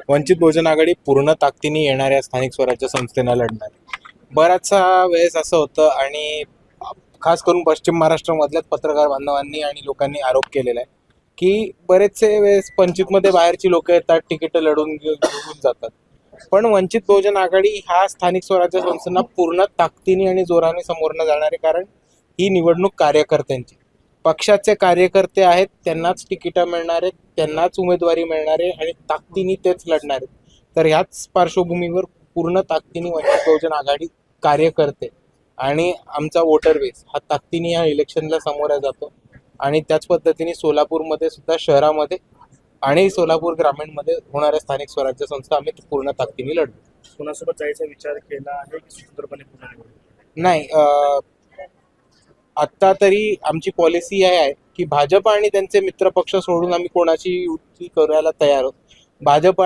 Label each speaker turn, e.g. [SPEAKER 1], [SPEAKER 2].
[SPEAKER 1] वंचित बहुजन आघाडी पूर्ण ताकदीने येणाऱ्या स्थानिक स्वराज्य संस्थेला लढणार. बराचसा वेळेस असं होतं आणि खास करून पश्चिम महाराष्ट्रामधल्याच पत्रकार बांधवांनी आणि लोकांनी आरोप केलेला आहे की बरेचसे वेळेस पंचितमध्ये बाहेरची लोक येतात, तिकीट लढून घेऊन जातात. पण वंचित बहुजन आघाडी हा स्थानिक स्वराज्य संस्थांना पूर्ण ताकदीने आणि जोराने समोरनं जाणार आहे. कारण ही निवडणूक कार्यकर्त्यांची, पक्षाचे कार्यकर्ते आहेत, त्यांनाच तिकीट मिळणार आहेत, त्यांनाच उमेदवारी मिळणार आहे आणि ताकदीने तेच लढणार आहेत. तर ह्याच पार्श्वभूमीवर पूर्ण ताकदीने वंचित बहुजन आघाडी कार्यकर्ते आणि आमचा वोटर बेस हा ताकदीने या इलेक्शनला समोर जातो. आणि त्याच पद्धतीने सोलापूरमध्ये सुद्धा शहरामध्ये आणि सोलापूर ग्रामीणमध्ये होणाऱ्या स्थानिक स्वराज्य संस्था आम्ही पूर्ण ताकदीने लढतो.
[SPEAKER 2] कोणासोबत जायचा विचार केला आहे की स्वतंत्रपणे पुन्हा निवडणूक?
[SPEAKER 1] नाही, आत्ता तरी आमची पॉलिसी आहे की भाजप आणि त्यांचे मित्र पक्ष सोडून आम्ही कोणाची युती करायला तयार आहोत. भाजप